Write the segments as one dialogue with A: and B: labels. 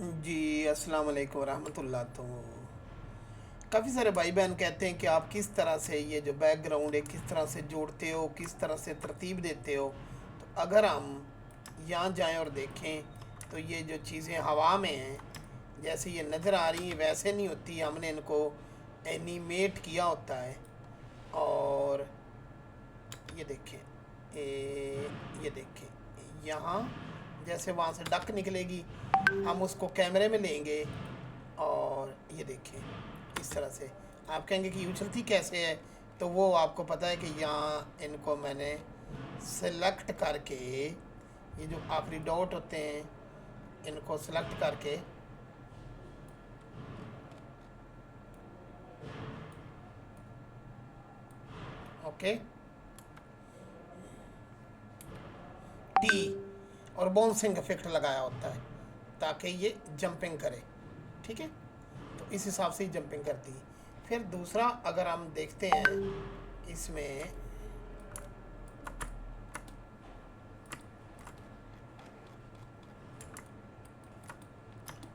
A: जी, अस्सलाम वालेकुम रहमतुल्लाह। तो काफ़ी सारे भाई बहन कहते हैं कि आप किस तरह से ये जो बैकग्राउंड है किस तरह से जोड़ते हो, किस तरह से तरतीब देते हो। तो अगर हम यहाँ जाएं और देखें तो ये जो चीज़ें हवा में हैं, जैसे ये नज़र आ रही हैं वैसे नहीं होती, हमने इनको एनिमेट किया होता है। और ये देखें, ये देखें, यहाँ जैसे वहाँ से डक निकलेगी, हम उसको कैमरे में लेंगे और ये देखें इस तरह से। आप कहेंगे कि ये उछलती कैसे है, तो वो आपको पता है कि यहाँ इनको मैंने सेलेक्ट करके, ये जो आखिरी डॉट होते हैं इनको सेलेक्ट करके, ओके, टी और बाउंसिंग इफेक्ट लगाया होता है ताकि ये जंपिंग करे। ठीक है, तो इस हिसाब से ही जंपिंग करती है। फिर दूसरा अगर हम देखते हैं इसमें,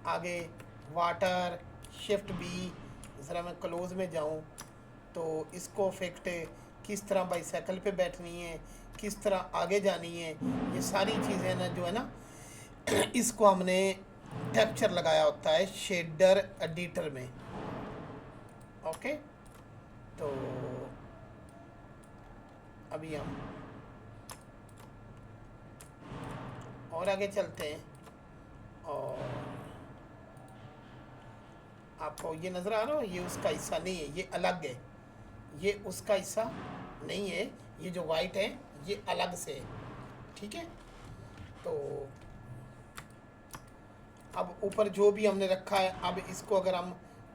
A: आगे वाटर शिफ्ट बी, ज़रा मैं क्लोज में जाऊं तो इसको इफेक्ट किस तरह बाईसाइकिल पे बैठनी है, किस तरह आगे जानी है, ये सारी चीज़ें ना जो है ना इसको हमने टेक्सचर लगाया होता है शेडर एडिटर में। ओके, तो अभी हम और आगे चलते हैं और आपको ये नज़र आ रहा हो, ये उसका हिस्सा नहीं है, ये अलग है, ये उसका हिस्सा नहीं है, ये जो वाइट है ये अलग से है। ठीक है, तो अब ऊपर जो भी हमने रखा है, अब इसको अगर हम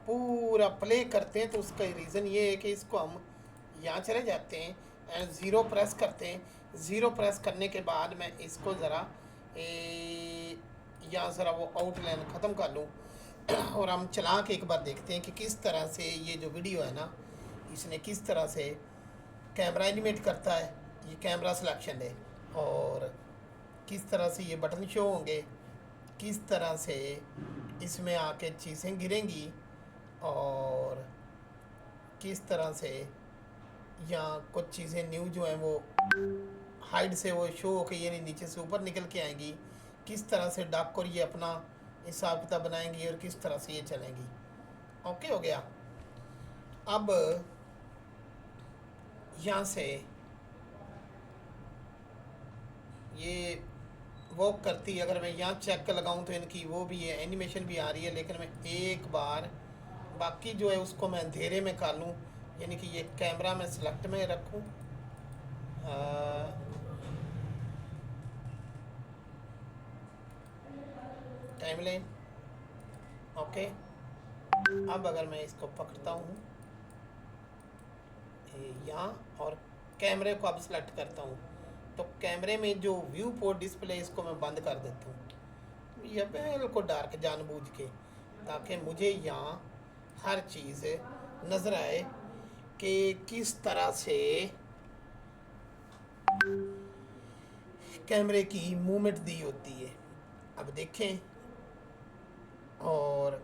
A: पूरा प्ले करते हैं तो उसका रीज़न ये है कि इसको हम यहाँ चले जाते हैं एंड ज़ीरो प्रेस करते हैं। ज़ीरो प्रेस करने के बाद मैं इसको ज़रा यहाँ ज़रा वो आउटलाइन ख़त्म कर लूँ और हम चला के एक बार देखते हैं कि किस तरह से ये जो वीडियो है ना, इसने किस तरह से कैमरा एनिमेट करता है। ये कैमरा सिलेक्शन है और किस तरह से ये बटन शो होंगे, किस तरह से इसमें आके चीज़ें गिरेंगी और किस तरह से यहाँ कुछ चीज़ें न्यू जो हैं वो हाइड से वो शो होकर ये नीचे से ऊपर निकल के आएंगी, किस तरह से डाक और ये अपना हिसाब किताब बनाएंगी और किस तरह से ये चलेंगी। ओके हो गया। अब यहाँ से ये वॉक करती है, अगर मैं यहाँ चेक कर लगाऊँ तो इनकी वो भी है, एनिमेशन भी आ रही है, लेकिन मैं एक बार बाकी जो है उसको मैं अंधेरे में कर लूँ, यानी कि ये कैमरा मैं सेलेक्ट में रखूँ, टाइमलाइन। ओके, अब अगर मैं इसको पकड़ता हूँ यहाँ और कैमरे को अब सेलेक्ट करता हूँ, तो कैमरे में जो व्यू पोर्ट डिस्प्ले इसको मैं बंद कर देता हूँ, यह बिल्कुल डार्क जानबूझ के, ताकि मुझे यहाँ हर चीज़ नज़र आए कि किस तरह से कैमरे की मूवमेंट दी होती है। अब देखें, और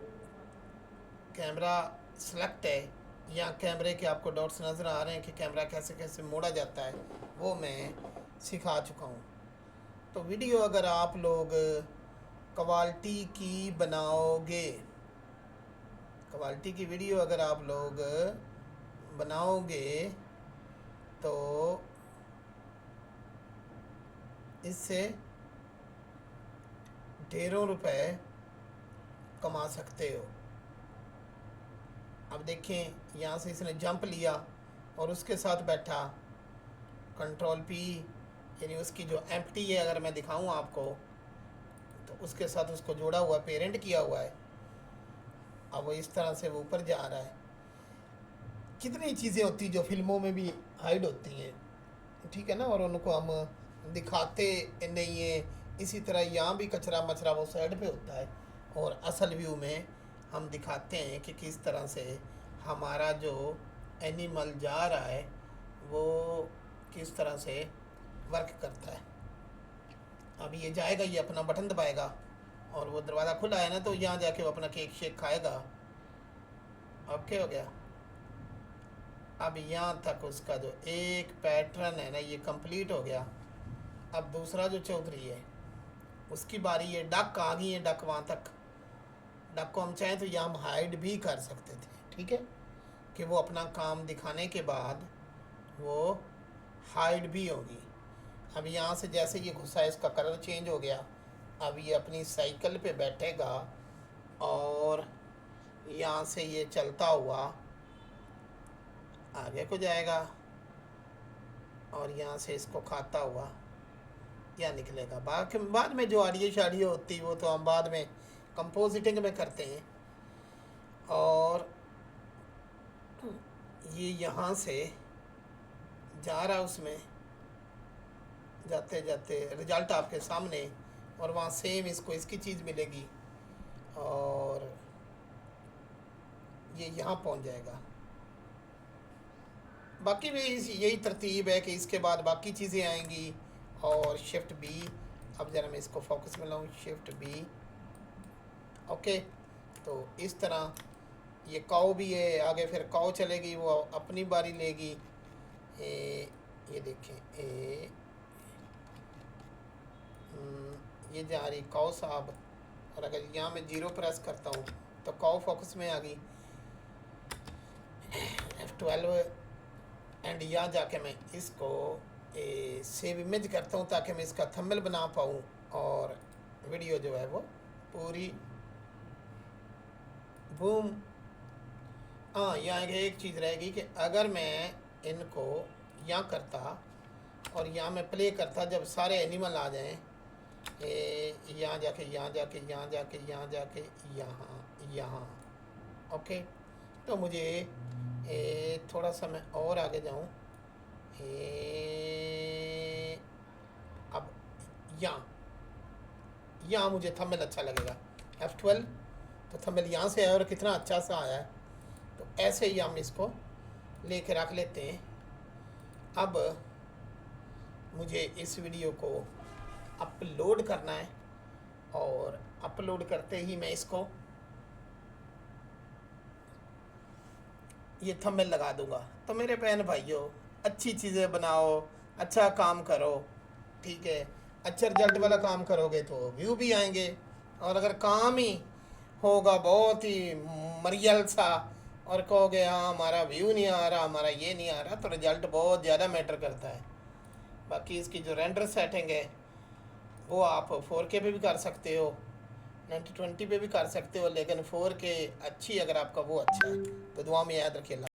A: कैमरा सेलेक्ट है, यहाँ कैमरे के आपको डॉट्स नज़र आ रहे हैं कि कैमरा कैसे कैसे मोड़ा जाता है, वो मैं सिखा चुका हूँ। तो वीडियो अगर आप लोग क्वालिटी की बनाओगे, क्वालिटी की वीडियो अगर आप लोग बनाओगे तो इससे ढेरों रुपए कमा सकते हो। अब देखें, यहाँ से इसने जंप लिया और उसके साथ बैठा, कंट्रोल पी, यानी उसकी जो एम्प्टी है अगर मैं दिखाऊं आपको तो उसके साथ उसको जोड़ा हुआ पेरेंट किया हुआ है। अब वो इस तरह से वो ऊपर जा रहा है। कितनी चीज़ें होती जो फिल्मों में भी हाइड होती हैं, ठीक है ना, और उनको हम दिखाते नहीं है। इसी तरह यहाँ भी कचरा मचरा वो साइड पे होता है और असल व्यू में हम दिखाते हैं कि किस तरह से हमारा जो एनिमल जा रहा है वो किस तरह से वर्क करता है। अब ये जाएगा, ये अपना बटन दबाएगा और वो दरवाज़ा खुला है ना, तो यहाँ जाके वो अपना केक शेक खाएगा। ओके हो गया। अब यहाँ तक उसका जो एक पैटर्न है ना, ये कंप्लीट हो गया। अब दूसरा जो चौधरी है उसकी बारी है। डक आ गई है, डक वहाँ तक। डक को हम चाहें तो यहाँ हम हाइड भी कर सकते थे, ठीक है, कि वो अपना काम दिखाने के बाद वो हाइड भी होगी। अब यहाँ से जैसे ये घुसा है, इसका कलर चेंज हो गया। अब ये अपनी साइकिल पे बैठेगा और यहाँ से ये चलता हुआ आगे को जाएगा और यहाँ से इसको खाता हुआ या निकलेगा। बाद में जो आडियो शाडियो होती है वो तो हम बाद में कंपोजिटिंग में करते हैं। और ये यहाँ से जा रहा, उसमें जाते जाते रिजल्ट आपके सामने, और वहाँ सेम इसको इसकी चीज़ मिलेगी और ये यहाँ पहुँच जाएगा। बाकी भी यही तरतीब है कि इसके बाद बाकी चीज़ें आएंगी। और शिफ्ट बी, अब ज़रा मैं इसको फोकस में लाऊँ, शिफ्ट बी। ओके, तो इस तरह ये काऊ भी है, आगे फिर काऊ चलेगी, वो अपनी बारी लेगी। ये देखें, ये जा रही काऊ साहब। और अगर यहाँ मैं 0 प्रेस करता हूँ तो काऊ फोकस में आ गई। F12 एंड यहाँ जाके मैं इसको सेव इमेज करता हूँ ताकि मैं इसका थंबनेल बना पाऊँ और वीडियो जो है वो पूरी बूम। हाँ, यहाँ एक चीज़ रहेगी कि अगर मैं इनको यहाँ करता और यहाँ मैं प्ले करता, जब सारे एनिमल आ जाएं, यहाँ जाके यहाँ जाके यहाँ जाके यहाँ जाके यहाँ, ओके, तो मुझे थोड़ा सा मैं और आगे जाऊँ। अब यहाँ मुझे थंबनेल अच्छा लगेगा। F12 तो थंबनेल यहाँ से आया और कितना अच्छा सा आया है। तो ऐसे ही हम इसको लेके रख लेते हैं। अब मुझे इस वीडियो को अपलोड करना है और अपलोड करते ही मैं इसको ये थंबनेल लगा दूंगा। तो मेरे बहन भाइयों, अच्छी चीज़ें बनाओ, अच्छा काम करो, ठीक है। अच्छा रिजल्ट वाला काम करोगे तो व्यू भी आएंगे। और अगर काम ही होगा बहुत ही मरियल सा और कहोगे हाँ हमारा व्यू नहीं आ रहा, हमारा ये नहीं आ रहा, तो रिजल्ट बहुत ज़्यादा मैटर करता है। बाकी इसकी जो रेंडर सेटिंग है वो आप 4K पे भी कर सकते हो, 1920 पे भी कर सकते हो, लेकिन 4K अच्छी, अगर आपका वो अच्छा है तो दुआ में याद रखिए।